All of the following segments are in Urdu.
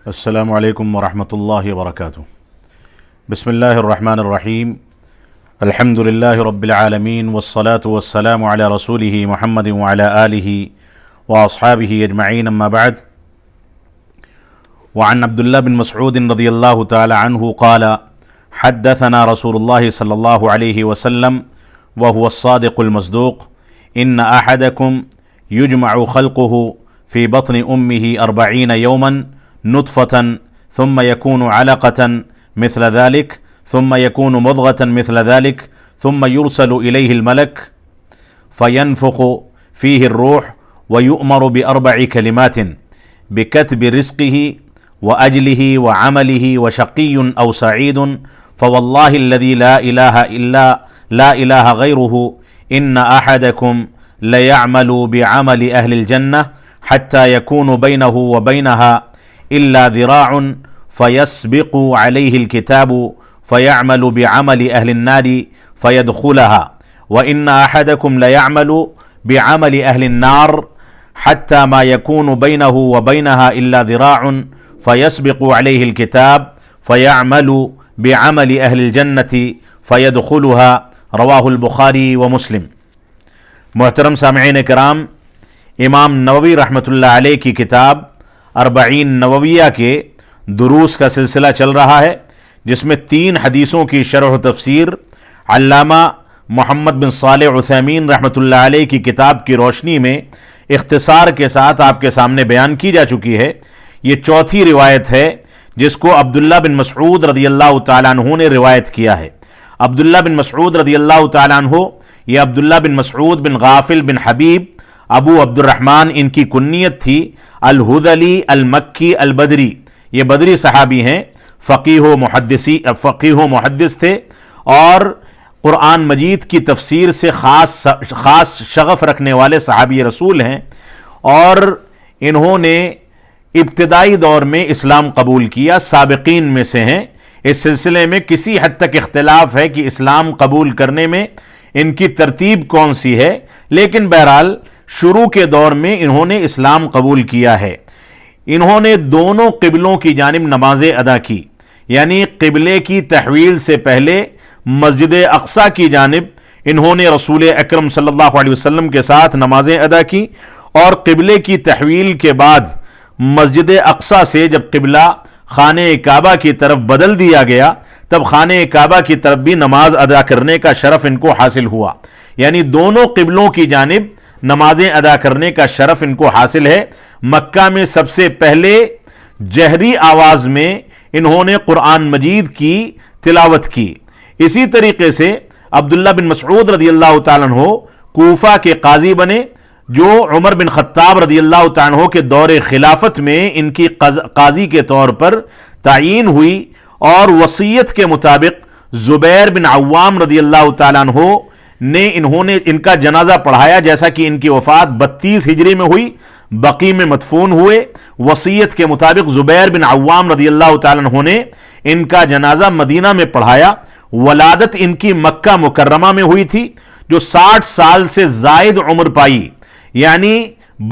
السلام علیکم ورحمۃ اللہ وبرکاتہ۔ بسم اللہ الرحمن الرحیم۔ الحمد للہ رب العالمین والصلاة والسلام علی رسولہ محمد وعلی آلہ واصحابہ اجمعین، اما بعد۔ وعن عبد اللہ بن مسعود رضی اللہ تعالی عنہ قال حدثنا رسول اللہ صلی اللہ علیہ وسلم وهو الصادق المصدوق ان احدکم یجمع خلقه في بطن امه 40 يوما نطفة ثم يكون علقة مثل ذلك ثم يكون مضغة مثل ذلك ثم يرسل إليه الملك فينفخ فيه الروح ويؤمر ب4 كلمات بكتب رزقه وأجله وعمله وشقي أو سعيد فوالله الذي لا إله غيره إن أحدكم ليعمل بعمل أهل الجنة حتى يكون بينه وبينها إلا ذراع فيسبق عليه الكتاب فيعمل بعمل أهل النار فيدخلها وإن أحدكم ليعمل بعمل أهل النار حتى ما يكون بينه وبينها إلا ذراع فيسبق عليه الكتاب فيعمل بعمل أهل الجنة فيدخلها رواه البخاری ومسلم۔ محترم سامعین کرام، امام نووی رحمۃ اللہ علیہ کی کتاب 40 نوویہ کے دروس کا سلسلہ چل رہا ہے، جس میں 3 حدیثوں کی شرح و تفسیر علامہ محمد بن صالح عثیمین رحمۃ اللہ علیہ کی کتاب کی روشنی میں اختصار کے ساتھ آپ کے سامنے بیان کی جا چکی ہے۔ یہ 4تھی روایت ہے جس کو عبداللہ بن مسعود رضی اللہ تعالیٰ عنہ نے روایت کیا ہے۔ عبداللہ بن مسعود رضی اللہ تعالیٰ عنہ، یہ عبداللہ بن مسعود بن غافل بن حبیب ابو عبد الرحمن ان کی کنیت تھی، الہذلی المکی البدری، یہ بدری صحابی ہیں، فقیہ و محدث تھے اور قرآن مجید کی تفسیر سے خاص شغف رکھنے والے صحابی رسول ہیں، اور انہوں نے ابتدائی دور میں اسلام قبول کیا، سابقین میں سے ہیں۔ اس سلسلے میں کسی حد تک اختلاف ہے کہ اسلام قبول کرنے میں ان کی ترتیب کون سی ہے، لیکن بہرحال شروع کے دور میں انہوں نے اسلام قبول کیا ہے۔ انہوں نے دونوں قبلوں کی جانب نمازیں ادا کی، یعنی قبلے کی تحویل سے پہلے مسجد اقصیٰ کی جانب انہوں نے رسول اکرم صلی اللہ علیہ وسلم کے ساتھ نمازیں ادا کی، اور قبلے کی تحویل کے بعد مسجد اقصیٰ سے جب قبلہ خانہ کعبہ کی طرف بدل دیا گیا، تب خانہ کعبہ کی طرف بھی نماز ادا کرنے کا شرف ان کو حاصل ہوا، یعنی دونوں قبلوں کی جانب نمازیں ادا کرنے کا شرف ان کو حاصل ہے۔ مکہ میں سب سے پہلے جہری آواز میں انہوں نے قرآن مجید کی تلاوت کی۔ اسی طریقے سے عبداللہ بن مسعود رضی اللہ تعالیٰ عنہ کوفہ کے قاضی بنے، جو عمر بن خطاب رضی اللہ تعالیٰ عنہ کے دور خلافت میں ان کی قاضی کے طور پر تعیین ہوئی، اور وصیت کے مطابق زبیر بن عوام رضی اللہ تعالیٰ عنہ نے انہوں نے ان کا جنازہ پڑھایا، جیسا کہ ان کی وفات 32 ہجری میں ہوئی، بقیع میں مدفون ہوئے۔ وصیت کے مطابق زبیر بن عوام رضی اللہ تعالیٰ عنہ نے ان کا جنازہ مدینہ میں پڑھایا۔ ولادت ان کی مکہ مکرمہ میں ہوئی تھی، جو 60 سال سے زائد عمر پائی، یعنی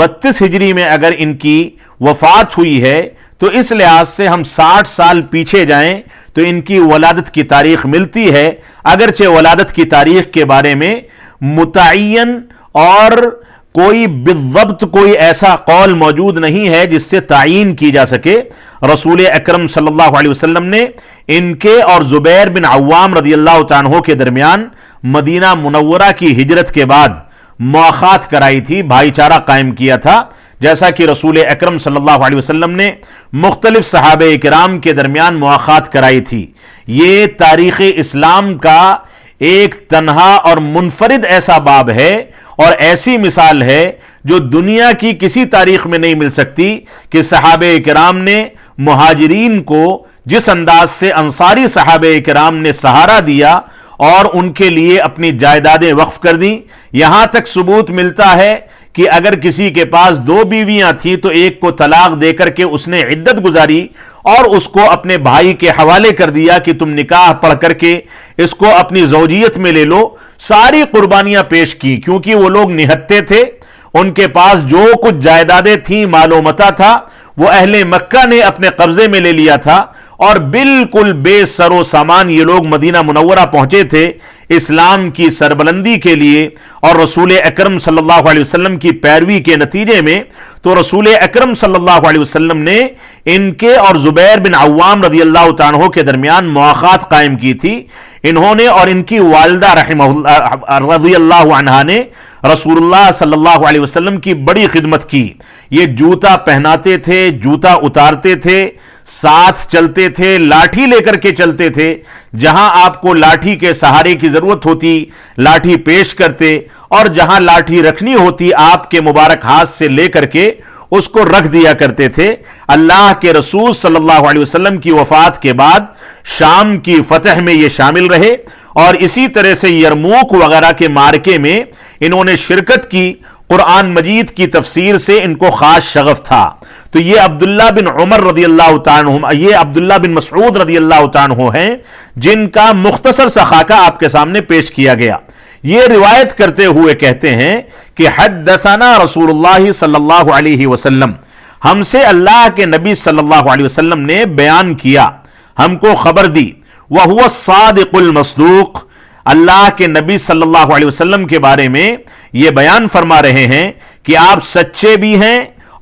32 ہجری میں اگر ان کی وفات ہوئی ہے تو اس لحاظ سے ہم 60 سال پیچھے جائیں تو ان کی ولادت کی تاریخ ملتی ہے، اگرچہ ولادت کی تاریخ کے بارے میں متعین اور کوئی بالضبط کوئی ایسا قول موجود نہیں ہے جس سے تعین کی جا سکے۔ رسول اکرم صلی اللہ علیہ وسلم نے ان کے اور زبیر بن عوام رضی اللہ عنہ کے درمیان مدینہ منورہ کی ہجرت کے بعد مواخات کرائی تھی، بھائی چارہ قائم کیا تھا، جیسا کہ رسول اکرم صلی اللہ علیہ وسلم نے مختلف صحابہ کرام کے درمیان مواخات کرائی تھی۔ یہ تاریخ اسلام کا ایک تنہا اور منفرد ایسا باب ہے اور ایسی مثال ہے جو دنیا کی کسی تاریخ میں نہیں مل سکتی، کہ صحابہ کرام نے مہاجرین کو جس انداز سے انصاری صحابہ کرام نے سہارا دیا اور ان کے لیے اپنی جائیدادیں وقف کر دیں۔ یہاں تک ثبوت ملتا ہے کہ اگر کسی کے پاس 2 بیویاں تھیں تو ایک کو طلاق دے کر کے اس نے عدت گزاری اور اس کو اپنے بھائی کے حوالے کر دیا کہ تم نکاح پڑھ کر کے اس کو اپنی زوجیت میں لے لو۔ ساری قربانیاں پیش کی، کیونکہ وہ لوگ نہتے تھے، ان کے پاس جو کچھ جائیدادیں تھیں، مال و متاع تھا، وہ اہل مکہ نے اپنے قبضے میں لے لیا تھا، اور بالکل بے سر و سامان یہ لوگ مدینہ منورہ پہنچے تھے اسلام کی سربلندی کے لیے اور رسول اکرم صلی اللہ علیہ وسلم کی پیروی کے نتیجے میں۔ تو رسول اکرم صلی اللہ علیہ وسلم نے ان کے اور زبیر بن عوام رضی اللہ تعالیٰ عنہ کے درمیان مواخات قائم کی تھی۔ انہوں نے اور ان کی والدہ رحمہ اللہ رضی اللہ عنہا نے رسول اللہ صلی اللہ علیہ وسلم کی بڑی خدمت کی۔ یہ جوتا پہناتے تھے، جوتا اتارتے تھے، ساتھ چلتے تھے، لاٹھی لے کر کے چلتے تھے، جہاں آپ کو لاٹھی کے سہارے کی ضرورت ہوتی لاٹھی پیش کرتے، اور جہاں لاٹھی رکھنی ہوتی آپ کے مبارک ہاتھ سے لے کر کے اس کو رکھ دیا کرتے تھے۔ اللہ کے رسول صلی اللہ علیہ وسلم کی وفات کے بعد شام کی فتح میں یہ شامل رہے، اور اسی طرح سے یرموک وغیرہ کے معرکے میں انہوں نے شرکت کی۔ قرآن مجید کی تفسیر سے ان کو خاص شغف تھا۔ تو یہ عبداللہ بن عمر رضی اللہ تعالیٰ عنہ، یہ عبداللہ بن مسعود رضی اللہ تعالیٰ عنہ ہیں جن کا مختصر سا خاکہ آپ کے سامنے پیش کیا گیا۔ یہ روایت کرتے ہوئے کہتے ہیں کہ حدثنا رسول اللہ صلی اللہ علیہ وسلم، ہم سے اللہ کے نبی صلی اللہ علیہ وسلم نے بیان کیا، ہم کو خبر دی۔ وَهُوَ الصَّادِقُ الْمَصْدُوقُ، اللہ کے نبی صلی اللہ علیہ وسلم کے بارے میں یہ بیان فرما رہے ہیں کہ آپ سچے بھی ہیں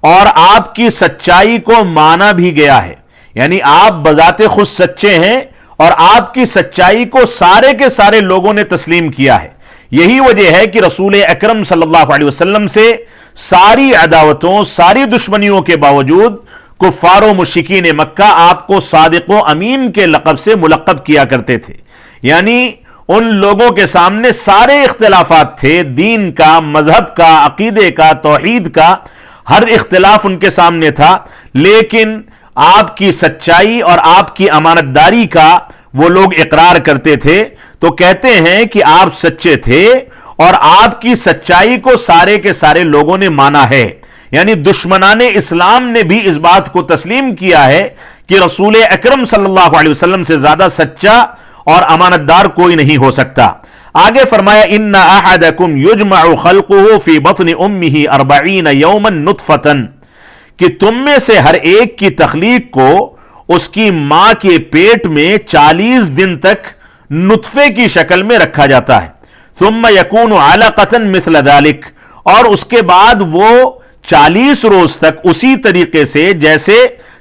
اور آپ کی سچائی کو مانا بھی گیا ہے، یعنی آپ بذات خود سچے ہیں اور آپ کی سچائی کو سارے کے سارے لوگوں نے تسلیم کیا ہے۔ یہی وجہ ہے کہ رسول اکرم صلی اللہ علیہ وسلم سے ساری عداوتوں، ساری دشمنیوں کے باوجود کفار و مشرکین مکہ آپ کو صادق و امین کے لقب سے ملقب کیا کرتے تھے، یعنی ان لوگوں کے سامنے سارے اختلافات تھے، دین کا، مذہب کا، عقیدے کا، توحید کا، ہر اختلاف ان کے سامنے تھا، لیکن آپ کی سچائی اور آپ کی امانت داری کا وہ لوگ اقرار کرتے تھے۔ تو کہتے ہیں کہ آپ سچے تھے اور آپ کی سچائی کو سارے کے سارے لوگوں نے مانا ہے، یعنی دشمنان اسلام نے بھی اس بات کو تسلیم کیا ہے کہ رسول اکرم صلی اللہ علیہ وسلم سے زیادہ سچا اور امانت دار کوئی نہیں ہو سکتا۔ آگے فرمایا ان احدکم یجمع خلقہ فی بطن امہ 40 یوما نطفۃ، کہ تم میں سے ہر ایک کی تخلیق کو اس کی ماں کے پیٹ میں 40 دن تک نطفے کی شکل میں رکھا جاتا ہے۔ ثم یکون علقۃ مثل ذلک، اور اس کے بعد وہ 40 روز تک اسی طریقے سے جیسے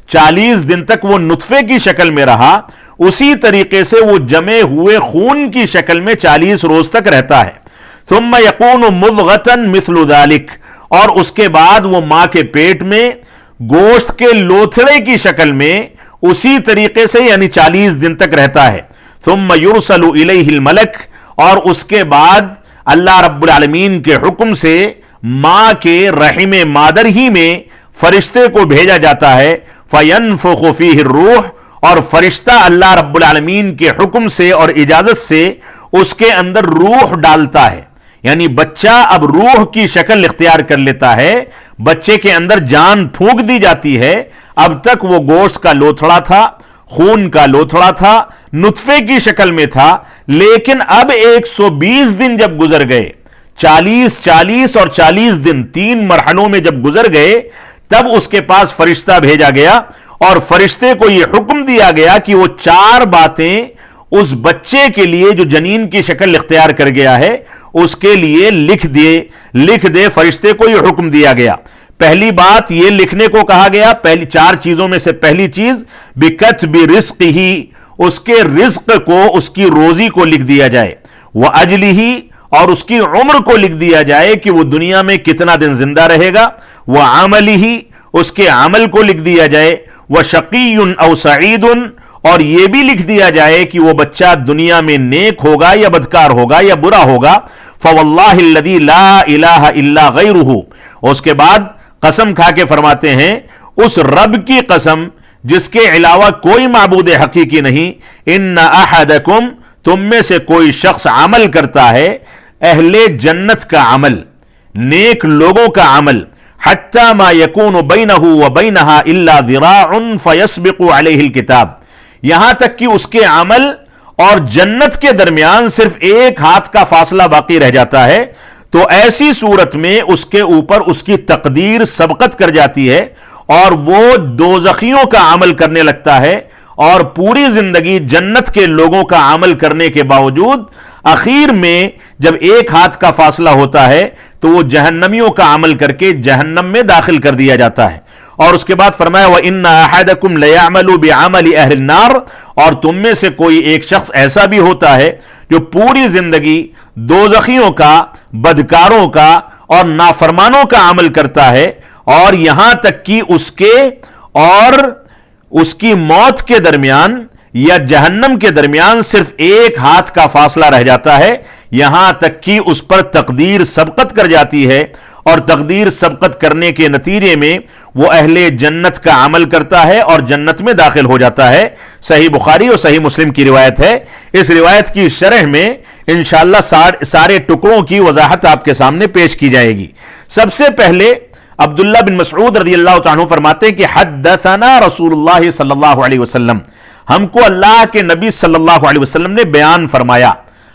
40 دن تک وہ نطفے کی شکل میں رہا، اسی طریقے سے وہ جمے ہوئے خون کی شکل میں 40 روز تک رہتا ہے۔ ثم یکون مضغۃ مثل ذلک، اور اس کے بعد وہ ماں کے پیٹ میں گوشت کے لوتھڑے کی شکل میں اسی طریقے سے یعنی 40 دن تک رہتا ہے۔ ثم یرسل الیہ الملک، اور اس کے بعد اللہ رب العالمین کے حکم سے ماں کے رحم مادر ہی میں فرشتے کو بھیجا جاتا ہے۔ فینفخ فیہ الروح، اور فرشتہ اللہ رب العالمین کے حکم سے اور اجازت سے اس کے اندر روح ڈالتا ہے، یعنی بچہ اب روح کی شکل اختیار کر لیتا ہے، بچے کے اندر جان پھونک دی جاتی ہے۔ اب تک وہ گوشت کا لوتھڑا تھا، خون کا لوتھڑا تھا، نطفے کی شکل میں تھا، لیکن اب 120 دن جب گزر گئے، 40 اور 40 دن 3 مرحلوں میں جب گزر گئے، تب اس کے پاس فرشتہ بھیجا گیا، اور فرشتے کو یہ حکم دیا گیا کہ وہ 4 باتیں اس بچے کے لیے جو جنین کی شکل اختیار کر گیا ہے اس کے لیے لکھ دے۔ فرشتے کو یہ حکم دیا گیا۔ پہلی بات یہ لکھنے کو کہا گیا، پہلی 4 چیزوں میں سے پہلی چیز بکتب رزقہ، اس کے رزق کو، اس کی روزی کو لکھ دیا جائے، واجلہ، اور اس کی عمر کو لکھ دیا جائے کہ وہ دنیا میں کتنا دن زندہ رہے گا، وعملہ، اس کے عمل کو لکھ دیا جائے، وشقی او سعید، اور یہ بھی لکھ دیا جائے کہ وہ بچہ دنیا میں نیک ہوگا یا بدکار ہوگا یا برا ہوگا۔ فواللہ الذی لا الہ الا غیرہ، اس کے بعد قسم کھا کے فرماتے ہیں اس رب کی قسم جس کے علاوہ کوئی معبود حقیقی نہیں، ان احدکم، تم میں سے کوئی شخص عمل کرتا ہے، اہل جنت کا عمل، نیک لوگوں کا عمل، حتی ما یکون بینہ وبینہا الا ذراع فیسبق علیہ الکتاب، یہاں تک کہ اس کے عمل اور جنت کے درمیان صرف 1 ہاتھ کا فاصلہ باقی رہ جاتا ہے، تو ایسی صورت میں اس کے اوپر اس کی تقدیر سبقت کر جاتی ہے اور وہ دوزخیوں کا عمل کرنے لگتا ہے اور پوری زندگی جنت کے لوگوں کا عمل کرنے کے باوجود اخیر میں جب ایک ہاتھ کا فاصلہ ہوتا ہے تو وہ جہنمیوں کا عمل کر کے جہنم میں داخل کر دیا جاتا ہے۔ اور اس کے بعد فرمایا وَإِنَّ أَحَدَكُمْ لَيَعْمَلُ بِعَمَلِ أَهْلِ النَّارِ، اور تم میں سے کوئی ایک شخص ایسا بھی ہوتا ہے جو پوری زندگی دوزخیوں کا، بدکاروں کا اور نافرمانوں کا عمل کرتا ہے، اور یہاں تک کہ اس کے اور اس کی موت کے درمیان یا جہنم کے درمیان صرف ایک ہاتھ کا فاصلہ رہ جاتا ہے، یہاں تک کہ اس پر تقدیر سبقت کر جاتی ہے، اور تقدیر سبقت کرنے کے نتیجے میں وہ اہل جنت کا عمل کرتا ہے اور جنت میں داخل ہو جاتا ہے۔ صحیح بخاری اور صحیح مسلم کی روایت ہے۔ اس روایت کی شرح میں انشاءاللہ سارے ٹکڑوں کی وضاحت آپ کے سامنے پیش کی جائے گی۔ سب سے پہلے عبداللہ بن مسعود رضی اللہ تعالیٰ عنہ فرماتے ہیں کہ حدثنا رسول اللہ صلی اللہ علیہ وسلم، ہم کو اللہ کے نبی صلی اللہ علیہ وسلم نے بیان فرمایا۔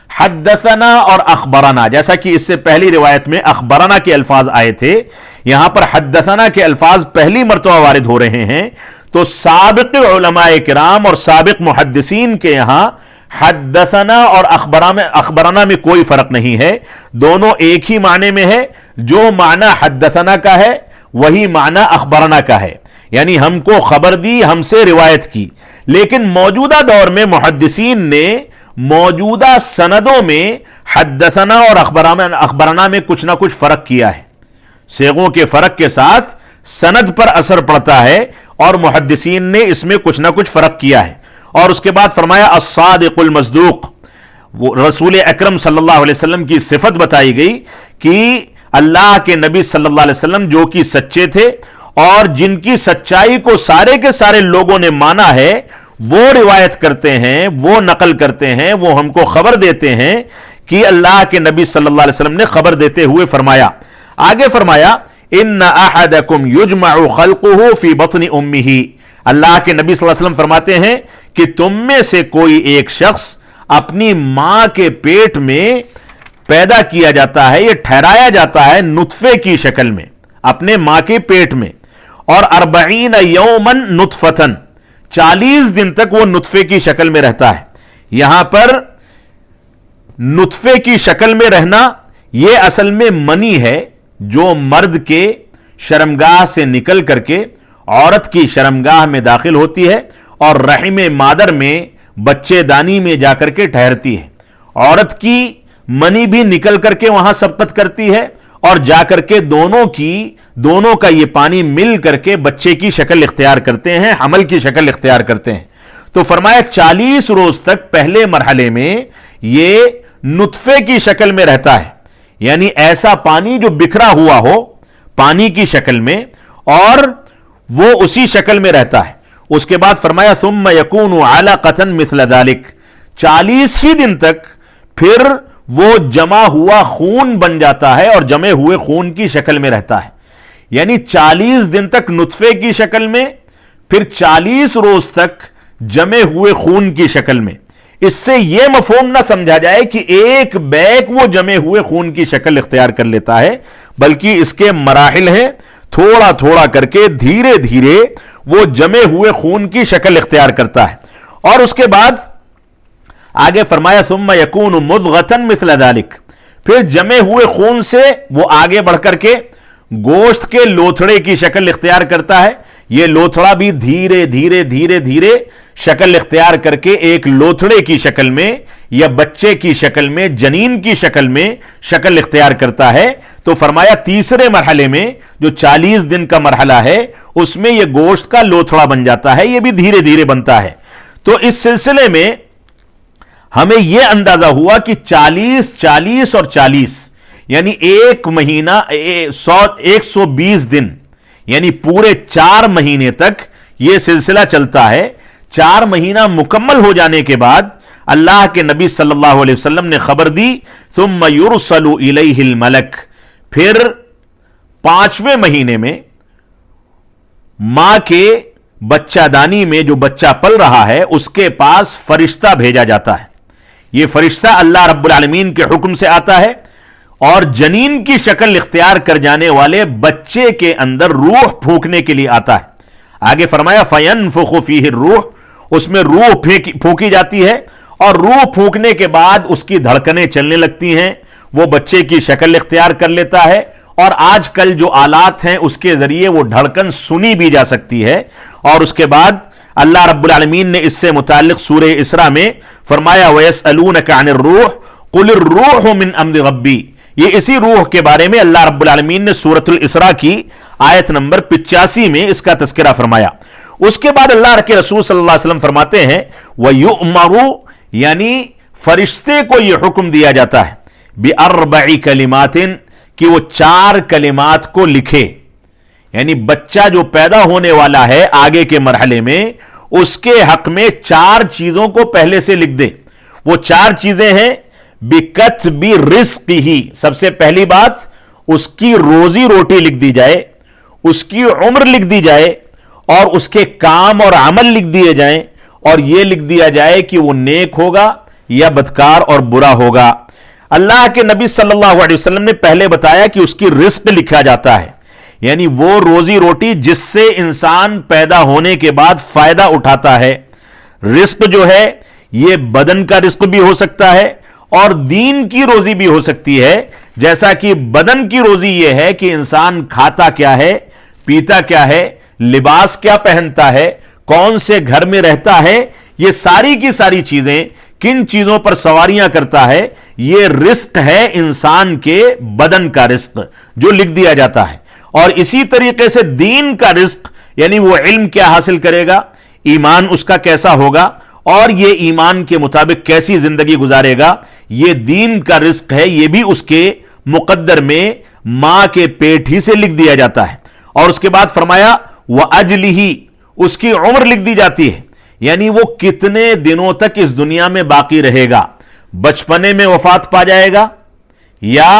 حدثنا اور اخبرنا، جیسا کہ اس سے پہلی روایت میں اخبرنا کے الفاظ آئے تھے، یہاں پر حدثنا کے الفاظ پہلی مرتبہ وارد ہو رہے ہیں، تو سابق علماء کرام اور سابق محدثین کے یہاں حدثنا اور اخبرنا میں کوئی فرق نہیں ہے، دونوں ایک ہی معنی میں ہے۔ جو معنی حدثنا کا ہے وہی معنی اخبرنا کا ہے، یعنی ہم کو خبر دی، ہم سے روایت کی۔ لیکن موجودہ دور میں محدثین نے موجودہ سندوں میں حدثنا اور اخبرنا میں کچھ نہ کچھ فرق کیا ہے، صیغوں کے فرق کے ساتھ سند پر اثر پڑتا ہے، اور محدثین نے اس میں کچھ نہ کچھ فرق کیا ہے۔ اور اس کے بعد فرمایا الصادق المصدوق، وہ رسول اکرم صلی اللہ علیہ وسلم کی صفت بتائی گئی کہ اللہ کے نبی صلی اللہ علیہ وسلم جو کہ سچے تھے اور جن کی سچائی کو سارے کے سارے لوگوں نے مانا ہے، وہ روایت کرتے ہیں، وہ نقل کرتے ہیں، وہ ہم کو خبر دیتے ہیں کہ اللہ کے نبی صلی اللہ علیہ وسلم نے خبر دیتے ہوئے فرمایا۔ آگے فرمایا ان احدکم یجمع خلقہ فی بطن امہ، اللہ کے نبی صلی اللہ علیہ وسلم فرماتے ہیں کہ تم میں سے کوئی ایک شخص اپنی ماں کے پیٹ میں پیدا کیا جاتا ہے، یہ ٹھہرایا جاتا ہے نطفے کی شکل میں اپنے ماں کے پیٹ میں، اور 40 یوما نطفتن، 40 دن تک وہ نطفے کی شکل میں رہتا ہے۔ یہاں پر نطفے کی شکل میں رہنا یہ اصل میں منی ہے جو مرد کے شرمگاہ سے نکل کر کے عورت کی شرمگاہ میں داخل ہوتی ہے اور رحم مادر میں بچے دانی میں جا کر کے ٹھہرتی ہے۔ عورت کی منی بھی نکل کر کے وہاں سبقت کرتی ہے اور جا کر کے دونوں کا یہ پانی مل کر کے بچے کی شکل اختیار کرتے ہیں، حمل کی شکل اختیار کرتے ہیں۔ تو فرمایا 40 روز تک پہلے مرحلے میں یہ نطفے کی شکل میں رہتا ہے، یعنی ایسا پانی جو بکھرا ہوا ہو پانی کی شکل میں، اور وہ اسی شکل میں رہتا ہے۔ اس کے بعد فرمایا ثم یکون علقۃ مثل ذلک، 40 ہی دن تک پھر وہ جمع ہوا خون بن جاتا ہے اور جمے ہوئے خون کی شکل میں رہتا ہے، یعنی 40 دن تک نطفے کی شکل میں، پھر 40 روز تک جمے ہوئے خون کی شکل میں۔ اس سے یہ مفہوم نہ سمجھا جائے کہ ایک بیک وہ جمے ہوئے خون کی شکل اختیار کر لیتا ہے، بلکہ اس کے مراحل ہیں، تھوڑا تھوڑا کر کے دھیرے دھیرے وہ جمے ہوئے خون کی شکل اختیار کرتا ہے۔ اور اس کے بعد آگے فرمایا ثم یکون مضغۃ مثل ذلک، پھر جمے ہوئے خون سے وہ آگے بڑھ کر کے گوشت کے لوتھڑے کی شکل اختیار کرتا ہے۔ یہ لوتھڑا بھی دھیرے دھیرے دھیرے دھیرے شکل اختیار کر کے ایک لوتھڑے کی شکل میں یا بچے کی شکل میں، جنین کی شکل میں شکل اختیار کرتا ہے۔ تو فرمایا تیسرے مرحلے میں جو 40 دن کا مرحلہ ہے اس میں یہ گوشت کا لوتھڑا بن جاتا ہے، یہ بھی دھیرے دھیرے بنتا ہے۔ تو اس سلسلے میں ہمیں یہ اندازہ ہوا کہ 40 40 اور 40 یعنی ایک مہینہ 120 دن، یعنی پورے 4 مہینے تک یہ سلسلہ چلتا ہے۔ 4 مہینہ مکمل ہو جانے کے بعد اللہ کے نبی صلی اللہ علیہ وسلم نے خبر دی ثم یرسل الیہ الملک، پھر 5ویں مہینے میں ماں کے بچہ دانی میں جو بچہ پل رہا ہے اس کے پاس فرشتہ بھیجا جاتا ہے۔ یہ فرشتہ اللہ رب العالمین کے حکم سے آتا ہے اور جنین کی شکل اختیار کر جانے والے بچے کے اندر روح پھونکنے کے لیے آتا ہے. آگے فرمایا فَيَنْفُخُ فِيهِ الرُّوحُ، اس میں روح پھونکی جاتی ہے اور روح پھونکنے کے بعد اس کی دھڑکنیں چلنے لگتی ہیں، وہ بچے کی شکل اختیار کر لیتا ہے، اور آج کل جو آلات ہیں اس کے ذریعے وہ دھڑکن سنی بھی جا سکتی ہے. اور اس کے بعد اللہ رب العالمین نے اس سے متعلق سورہ اسراء میں فرمایا وَيَسْأَلُونَكَ عَنِ الرُّوحِ قُلِ الرُّوحُ مِنْ أَمْرِ رَبِّي، یہ اسی روح کے بارے میں اللہ رب العالمین نے سورۃ الاسراء کی آیت نمبر 85 میں اس کا تذکرہ فرمایا. اس کے بعد اللہ کے رسول صلی اللہ علیہ وسلم فرماتے ہیں وَيُؤْمَرُ، یعنی فرشتے کو یہ حکم دیا جاتا ہے بِأَرْبَعِ كَلِمَاتٍ، کہ وہ 4 کلمات کو لکھے. یعنی بچہ جو پیدا ہونے والا ہے آگے کے مرحلے میں، اس کے حق میں 4 چیزوں کو پہلے سے لکھ دے. وہ 4 چیزیں ہیں بِكَتْبِ رِزْقِهِ، سب سے پہلی بات اس کی روزی روٹی لکھ دی جائے، اس کی عمر لکھ دی جائے، اور اس کے کام اور عمل لکھ دیے جائیں، اور یہ لکھ دیا جائے کہ وہ نیک ہوگا یا بدکار اور برا ہوگا. اللہ کے نبی صلی اللہ علیہ وسلم نے پہلے بتایا کہ اس کی رزق لکھا جاتا ہے، یعنی وہ روزی روٹی جس سے انسان پیدا ہونے کے بعد فائدہ اٹھاتا ہے. رزق جو ہے یہ بدن کا رزق بھی ہو سکتا ہے اور دین کی روزی بھی ہو سکتی ہے. جیسا کہ بدن کی روزی یہ ہے کہ انسان کھاتا کیا ہے، پیتا کیا ہے، لباس کیا پہنتا ہے، کون سے گھر میں رہتا ہے، یہ ساری کی ساری چیزیں، کن چیزوں پر سواریاں کرتا ہے، یہ رزق ہے انسان کے بدن کا رزق جو لکھ دیا جاتا ہے. اور اسی طریقے سے دین کا رزق، یعنی وہ علم کیا حاصل کرے گا، ایمان اس کا کیسا ہوگا، اور یہ ایمان کے مطابق کیسی زندگی گزارے گا، یہ دین کا رزق ہے، یہ بھی اس کے مقدر میں ماں کے پیٹ ہی سے لکھ دیا جاتا ہے. اور اس کے بعد فرمایا وَأَجْلِهِ، اس کی عمر لکھ دی جاتی ہے، یعنی وہ کتنے دنوں تک اس دنیا میں باقی رہے گا، بچپنے میں وفات پا جائے گا، یا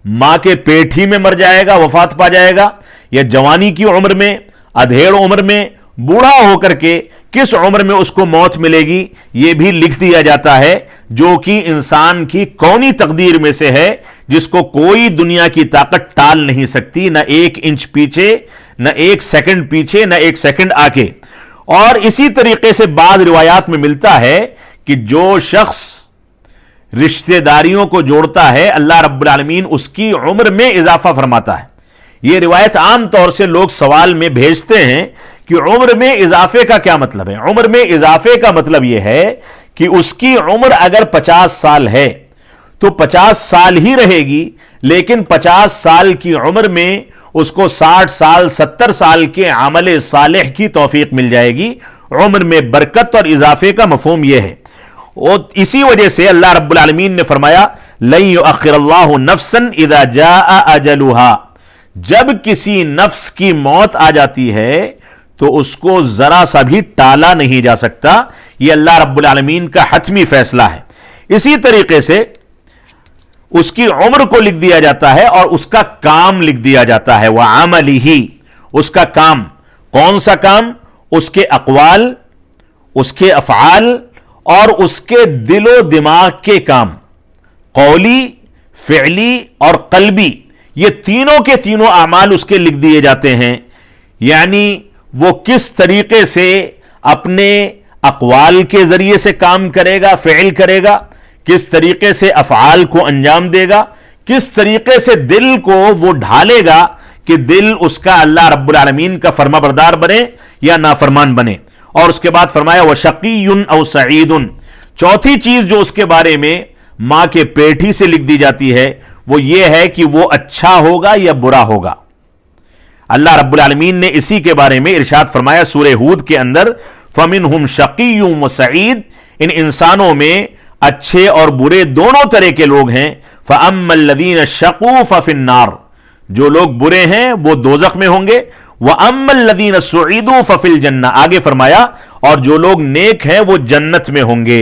ماں کے پیٹ ہی میں مر جائے گا، وفات پا جائے گا، یا جوانی کی عمر میں، ادھیڑ عمر میں، بوڑھا ہو کر کے کس عمر میں اس کو موت ملے گی، یہ بھی لکھ دیا جاتا ہے، جو کہ انسان کی کونی تقدیر میں سے ہے، جس کو کوئی دنیا کی طاقت ٹال نہیں سکتی، نہ 1 انچ پیچھے، نہ 1 سیکنڈ پیچھے، نہ 1 سیکنڈ آگے. اور اسی طریقے سے بعض روایات میں ملتا ہے کہ جو شخص رشتہ داریوں کو جوڑتا ہے اللہ رب العالمین اس کی عمر میں اضافہ فرماتا ہے. یہ روایت عام طور سے لوگ سوال میں بھیجتے ہیں کہ عمر میں اضافے کا کیا مطلب ہے. عمر میں اضافے کا مطلب یہ ہے کہ اس کی عمر اگر 50 سال ہے تو 50 سال ہی رہے گی، لیکن 50 سال کی عمر میں اس کو 60 سال 70 سال کے عمل صالح کی توفیق مل جائے گی. عمر میں برکت اور اضافے کا مفہوم یہ ہے. اور اسی وجہ سے اللہ رب العالمین نے فرمایا لن یؤخر اللہ نفسا اذا جاء اجلها، جب کسی نفس کی موت آ جاتی ہے تو اس کو ذرا سا بھی ٹالا نہیں جا سکتا. یہ اللہ رب العالمین کا حتمی فیصلہ ہے. اسی طریقے سے اس کی عمر کو لکھ دیا جاتا ہے اور اس کا کام لکھ دیا جاتا ہے. وَعَمَلِهِ، اس کا کام. کون سا کام؟ اس کے اقوال، اس کے افعال اور اس کے دل و دماغ کے کام، قولی، فعلی اور قلبی، یہ تینوں کے تینوں اعمال اس کے لکھ دیے جاتے ہیں. یعنی وہ کس طریقے سے اپنے اقوال کے ذریعے سے کام کرے گا، فعل کرے گا، کس طریقے سے افعال کو انجام دے گا، کس طریقے سے دل کو وہ ڈھالے گا کہ دل اس کا اللہ رب العالمین کا فرما بردار بنے یا نافرمان بنے. اور اس کے بعد فرمایا وَشَقِيٌّ أَوْ سَعِيدٌ، چوتھی چیز جو اس کے بارے میں ماں کے پیٹ ہی سے لکھ دی جاتی ہے وہ یہ ہے کہ وہ اچھا ہوگا یا برا ہوگا. اللہ رب العالمین نے اسی کے بارے میں ارشاد فرمایا سورہ ہود کے اندر فَمِنْهُمْ شَقِيٌّ وَسَعِيدٌ، ان انسانوں میں اچھے اور برے دونوں طرح کے لوگ ہیں. فَأَمَّا الَّذِينَ شَقُوا فَفِي النَّارِ، جو لوگ برے ہیں وہ دوزخ میں ہوں گے. وَأَمَّا الَّذِينَ سُعِدُوا فَفِي الْجَنَّةِ، آگے فرمایا اور جو لوگ نیک ہیں وہ جنت میں ہوں گے.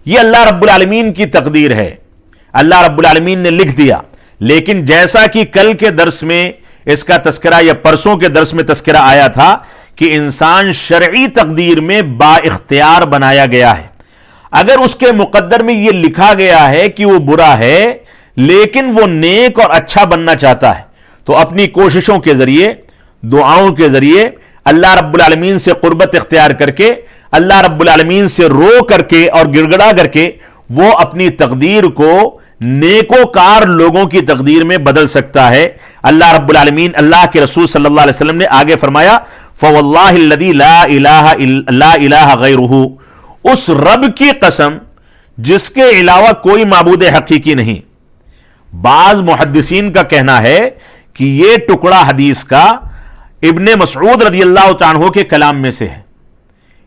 یہ اللہ رب العالمین کی تقدیر ہے، اللہ رب العالمین نے لکھ دیا. لیکن جیسا کہ کل کے درس میں اس کا تذکرہ یا پرسوں کے درس میں تذکرہ آیا تھا کہ انسان شرعی تقدیر میں با اختیار بنایا گیا ہے. اگر اس کے مقدر میں یہ لکھا گیا ہے کہ وہ برا ہے لیکن وہ نیک اور اچھا بننا چاہتا ہے تو اپنی کوششوں کے ذریعے، دعاؤں کے ذریعے اللہ رب العالمین سے قربت اختیار کر کے، اللہ رب العالمین سے رو کر کے اور گڑ گڑا کر کے وہ اپنی تقدیر کو نیکوکار لوگوں کی تقدیر میں بدل سکتا ہے۔ اللہ رب العالمین، اللہ کے رسول صلی اللہ علیہ وسلم نے آگے فرمایا فواللہ الذی لا الہ غیرہ، اس رب کی قسم جس کے علاوہ کوئی معبود حقیقی نہیں۔ بعض محدثین کا کہنا ہے کہ یہ ٹکڑا حدیث کا ابن مسعود رضی اللہ تعالیٰ عنہ کے کلام میں سے ہے،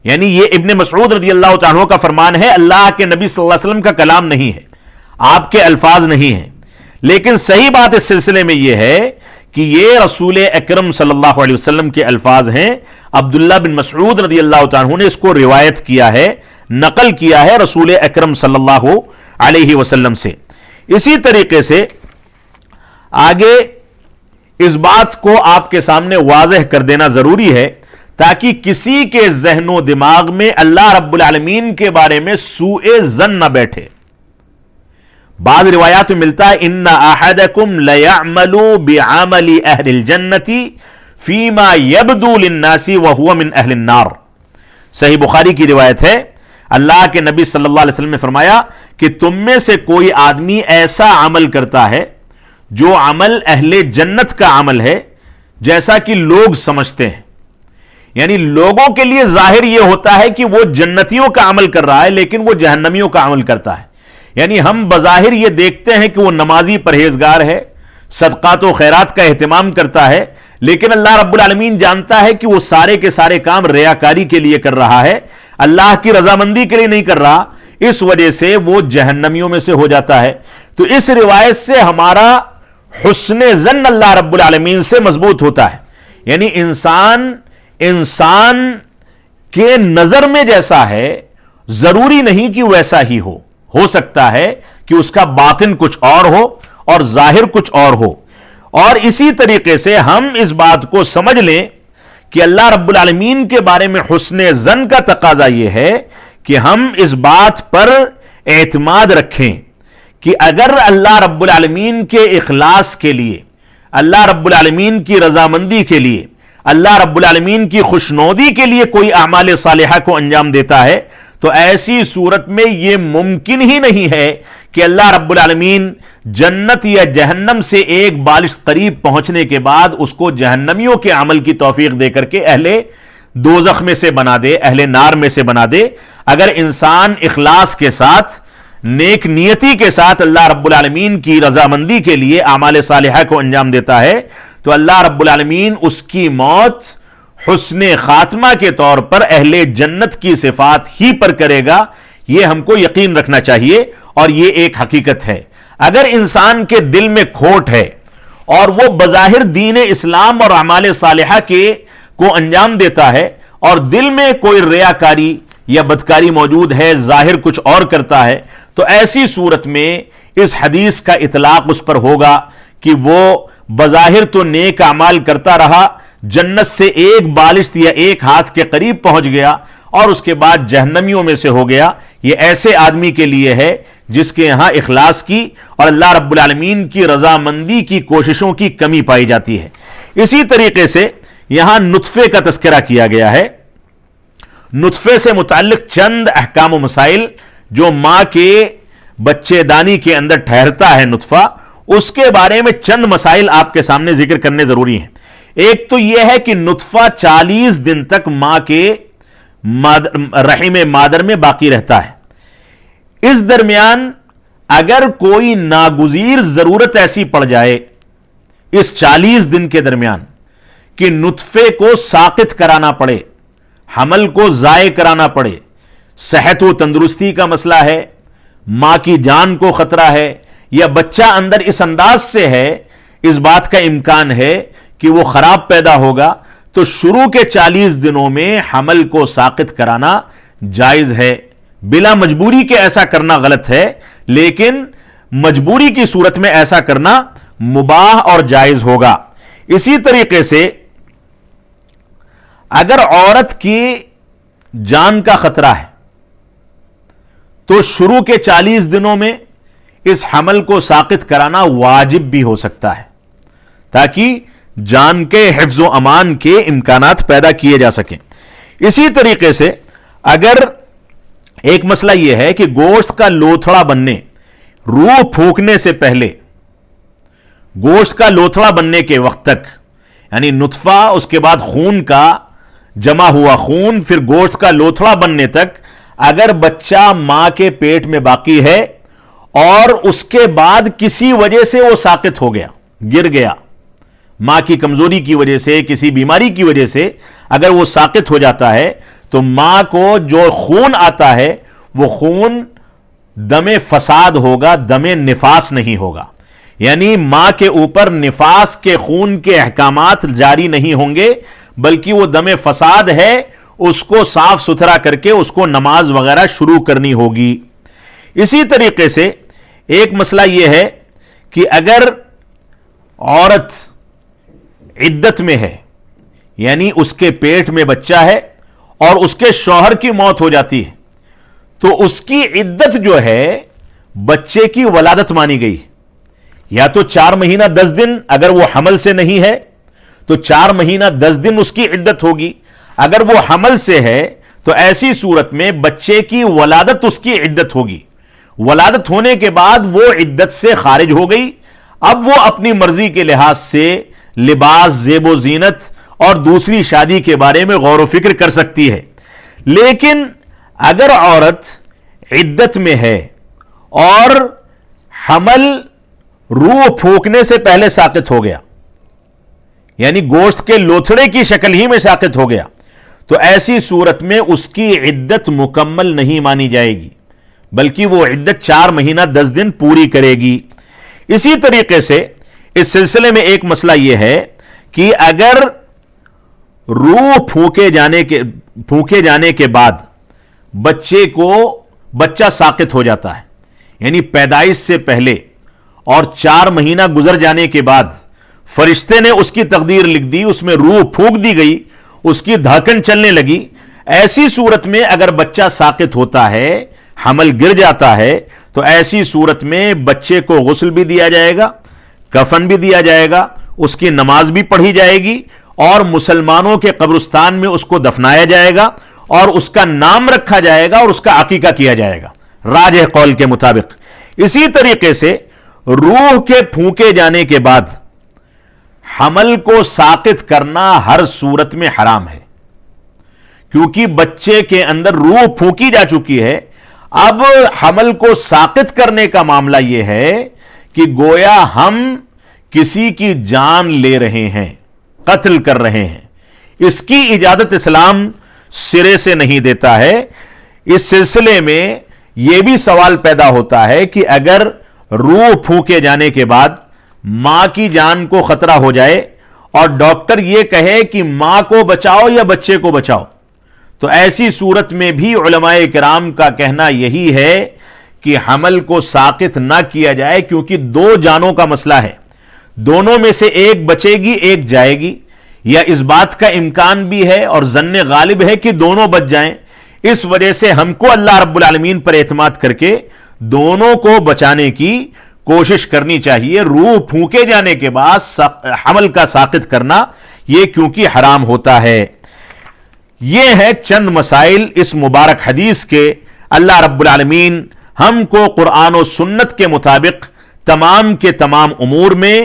یعنی یہ ابن مسعود رضی اللہ تعالیٰ عنہ کا فرمان ہے، اللہ کے نبی صلی اللہ علیہ وسلم کا کلام نہیں ہے، آپ کے الفاظ نہیں ہیں۔ لیکن صحیح بات اس سلسلے میں یہ ہے کہ یہ رسول اکرم صلی اللہ علیہ وسلم کے الفاظ ہیں۔ عبداللہ بن مسعود رضی اللہ تعالیٰ عنہ نے اس کو روایت کیا ہے، نقل کیا ہے رسول اکرم صلی اللہ علیہ وسلم سے۔ اسی طریقے سے آگے اس بات کو آپ کے سامنے واضح کر دینا ضروری ہے تاکہ کسی کے ذہن و دماغ میں اللہ رب العالمین کے بارے میں سوء ظن نہ بیٹھے۔ بعض روایات میں ملتا ہے ان احدکم لیعمل بعمل اہل الجنت فیما یبدو للناس وہو من اہل النار، صحیح بخاری کی روایت ہے۔ اللہ کے نبی صلی اللہ علیہ وسلم نے فرمایا کہ تم میں سے کوئی آدمی ایسا عمل کرتا ہے جو عمل اہل جنت کا عمل ہے، جیسا کہ لوگ سمجھتے ہیں، یعنی لوگوں کے لیے ظاہر یہ ہوتا ہے کہ وہ جنتیوں کا عمل کر رہا ہے لیکن وہ جہنمیوں کا عمل کرتا ہے۔ یعنی ہم بظاہر یہ دیکھتے ہیں کہ وہ نمازی پرہیزگار ہے، صدقات و خیرات کا اہتمام کرتا ہے، لیکن اللہ رب العالمین جانتا ہے کہ وہ سارے کے سارے کام ریاکاری کے لیے کر رہا ہے، اللہ کی رضامندی کے لیے نہیں کر رہا، اس وجہ سے وہ جہنمیوں میں سے ہو جاتا ہے۔ تو اس روایت سے ہمارا حسن ظن اللہ رب العالمین سے مضبوط ہوتا ہے، یعنی انسان کے نظر میں جیسا ہے ضروری نہیں کہ ویسا ہی ہو سکتا ہے کہ اس کا باطن کچھ اور ہو اور ظاہر کچھ اور ہو۔ اور اسی طریقے سے ہم اس بات کو سمجھ لیں کہ اللہ رب العالمین کے بارے میں حسن ظن کا تقاضا یہ ہے کہ ہم اس بات پر اعتماد رکھیں کہ اگر اللہ رب العالمین کے اخلاص کے لیے، اللہ رب العالمین کی رضامندی کے لیے، اللہ رب العالمین کی خوشنودی کے لیے کوئی اعمال صالحہ کو انجام دیتا ہے تو ایسی صورت میں یہ ممکن ہی نہیں ہے کہ اللہ رب العالمین جنت یا جہنم سے ایک بالش قریب پہنچنے کے بعد اس کو جہنمیوں کے عمل کی توفیق دے کر کے اہل دوزخ میں سے بنا دے، اہل نار میں سے بنا دے۔ اگر انسان اخلاص کے ساتھ، نیک نیتی کے ساتھ اللہ رب العالمین کی رضامندی کے لیے اعمال صالحہ کو انجام دیتا ہے تو اللہ رب العالمین اس کی موت حسن خاتمہ کے طور پر اہل جنت کی صفات ہی پر کرے گا، یہ ہم کو یقین رکھنا چاہیے اور یہ ایک حقیقت ہے۔ اگر انسان کے دل میں کھوٹ ہے اور وہ بظاہر دین اسلام اور اعمال صالحہ کو انجام دیتا ہے اور دل میں کوئی ریاکاری یا بدکاری موجود ہے، ظاہر کچھ اور کرتا ہے، تو ایسی صورت میں اس حدیث کا اطلاق اس پر ہوگا کہ وہ بظاہر تو نیک اعمال کرتا رہا، جنت سے ایک بالشت یا ایک ہاتھ کے قریب پہنچ گیا اور اس کے بعد جہنمیوں میں سے ہو گیا۔ یہ ایسے آدمی کے لیے ہے جس کے یہاں اخلاص کی اور اللہ رب العالمین کی رضامندی کی کوششوں کی کمی پائی جاتی ہے۔ اسی طریقے سے یہاں نطفے کا تذکرہ کیا گیا ہے۔ نطفے سے متعلق چند احکام و مسائل جو ماں کے بچے دانی کے اندر ٹھہرتا ہے نطفہ، اس کے بارے میں چند مسائل آپ کے سامنے ذکر کرنے ضروری ہیں۔ ایک تو یہ ہے کہ نطفہ 40 دن تک ماں کے رحم مادر میں باقی رہتا ہے۔ اس درمیان اگر کوئی ناگزیر ضرورت ایسی پڑ جائے اس 40 دن کے درمیان کہ نطفے کو ساقط کرانا پڑے، حمل کو ضائع کرانا پڑے، صحت و تندرستی کا مسئلہ ہے، ماں کی جان کو خطرہ ہے، یا بچہ اندر اس انداز سے ہے، اس بات کا امکان ہے کہ وہ خراب پیدا ہوگا، تو شروع کے 40 دنوں میں حمل کو ساقط کرانا جائز ہے۔ بلا مجبوری کے ایسا کرنا غلط ہے، لیکن مجبوری کی صورت میں ایسا کرنا مباح اور جائز ہوگا۔ اسی طریقے سے اگر عورت کی جان کا خطرہ ہے تو شروع کے 40 دنوں میں اس حمل کو ساقط کرانا واجب بھی ہو سکتا ہے تاکہ جان کے حفظ و امان کے امکانات پیدا کیے جا سکیں۔ اسی طریقے سے اگر ایک مسئلہ یہ ہے کہ گوشت کا لوتھڑا بننے، روح پھونکنے سے پہلے، گوشت کا لوتھڑا بننے کے وقت تک، یعنی نطفہ، اس کے بعد خون کا جمع ہوا خون، پھر گوشت کا لوتھڑا بننے تک اگر بچہ ماں کے پیٹ میں باقی ہے اور اس کے بعد کسی وجہ سے وہ ساقط ہو گیا، گر گیا، ماں کی کمزوری کی وجہ سے، کسی بیماری کی وجہ سے اگر وہ ساقط ہو جاتا ہے تو ماں کو جو خون آتا ہے وہ خون دم فساد ہوگا، دم نفاس نہیں ہوگا، یعنی ماں کے اوپر نفاس کے خون کے احکامات جاری نہیں ہوں گے، بلکہ وہ دم فساد ہے، اس کو صاف ستھرا کر کے اس کو نماز وغیرہ شروع کرنی ہوگی۔ اسی طریقے سے ایک مسئلہ یہ ہے کہ اگر عورت عدت میں ہے، یعنی اس کے پیٹ میں بچہ ہے اور اس کے شوہر کی موت ہو جاتی ہے، تو اس کی عدت جو ہے بچے کی ولادت مانی گئی، یا تو 4 مہینہ 10 دن، اگر وہ حمل سے نہیں ہے تو 4 مہینہ 10 دن اس کی عدت ہوگی، اگر وہ حمل سے ہے تو ایسی صورت میں بچے کی ولادت اس کی عدت ہوگی، ولادت ہونے کے بعد وہ عدت سے خارج ہو گئی، اب وہ اپنی مرضی کے لحاظ سے لباس، زیب و زینت اور دوسری شادی کے بارے میں غور و فکر کر سکتی ہے۔ لیکن اگر عورت عدت میں ہے اور حمل روح پھونکنے سے پہلے ساقط ہو گیا، یعنی گوشت کے لوتھڑے کی شکل ہی میں ساقط ہو گیا، تو ایسی صورت میں اس کی عدت مکمل نہیں مانی جائے گی، بلکہ وہ عدت 4 مہینہ 10 دن پوری کرے گی۔ اسی طریقے سے اس سلسلے میں ایک مسئلہ یہ ہے کہ اگر روح پھونکے جانے کے بعد بچہ ساقط ہو جاتا ہے، یعنی پیدائش سے پہلے اور 4 مہینہ گزر جانے کے بعد فرشتے نے اس کی تقدیر لکھ دی، اس میں روح پھونک دی گئی، اس کی دھڑکن چلنے لگی، ایسی صورت میں اگر بچہ ساقط ہوتا ہے، حمل گر جاتا ہے، تو ایسی صورت میں بچے کو غسل بھی دیا جائے گا، کفن بھی دیا جائے گا، اس کی نماز بھی پڑھی جائے گی، اور مسلمانوں کے قبرستان میں اس کو دفنایا جائے گا، اور اس کا نام رکھا جائے گا، اور اس کا عقیقہ کیا جائے گا راجح قول کے مطابق۔ اسی طریقے سے روح کے پھونکے جانے کے بعد حمل کو ساقط کرنا ہر صورت میں حرام ہے، کیونکہ بچے کے اندر روح پھونکی جا چکی ہے۔ اب حمل کو ساقط کرنے کا معاملہ یہ ہے کہ گویا ہم کسی کی جان لے رہے ہیں، قتل کر رہے ہیں، اس کی اجازت اسلام سرے سے نہیں دیتا ہے۔ اس سلسلے میں یہ بھی سوال پیدا ہوتا ہے کہ اگر روح پھونکے جانے کے بعد ماں کی جان کو خطرہ ہو جائے اور ڈاکٹر یہ کہے کہ ماں کو بچاؤ یا بچے کو بچاؤ، تو ایسی صورت میں بھی علماء کرام کا کہنا یہی ہے کہ حمل کو ساقط نہ کیا جائے، کیونکہ 2 جانوں کا مسئلہ ہے، دونوں میں سے ایک بچے گی ایک جائے گی، یا اس بات کا امکان بھی ہے اور ظن غالب ہے کہ دونوں بچ جائیں۔ اس وجہ سے ہم کو اللہ رب العالمین پر اعتماد کر کے دونوں کو بچانے کی کوشش کرنی چاہیے۔ روح پھونکے جانے کے بعد حمل کا ساقط کرنا یہ کیونکہ حرام ہوتا ہے۔ یہ ہے چند مسائل اس مبارک حدیث کے۔ اللہ رب العالمین ہم کو قرآن و سنت کے مطابق تمام کے تمام امور میں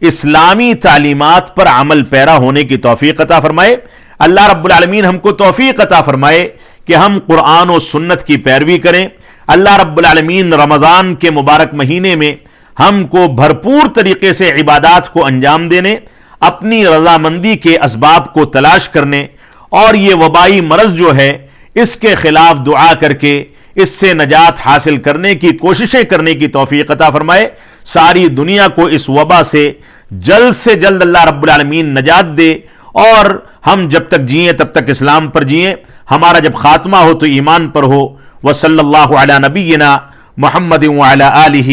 اسلامی تعلیمات پر عمل پیرا ہونے کی توفیق عطا فرمائے۔ اللہ رب العالمین ہم کو توفیق عطا فرمائے کہ ہم قرآن و سنت کی پیروی کریں۔ اللہ رب العالمین رمضان کے مبارک مہینے میں ہم کو بھرپور طریقے سے عبادات کو انجام دینے، اپنی رضامندی کے اسباب کو تلاش کرنے، اور یہ وبائی مرض جو ہے اس کے خلاف دعا کر کے اس سے نجات حاصل کرنے کی کوششیں کرنے کی توفیق عطا فرمائے۔ ساری دنیا کو اس وبا سے جلد اللہ رب العالمین نجات دے، اور ہم جب تک جئیں تب تک اسلام پر جئیں، ہمارا جب خاتمہ ہو تو ایمان پر ہو۔ وصلی اللہ علی نبینا محمد وعلی آلہ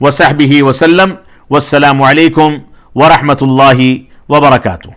وصحبہ وسلم۔ والسلام علیکم ورحمۃ اللہ وبرکاتہ۔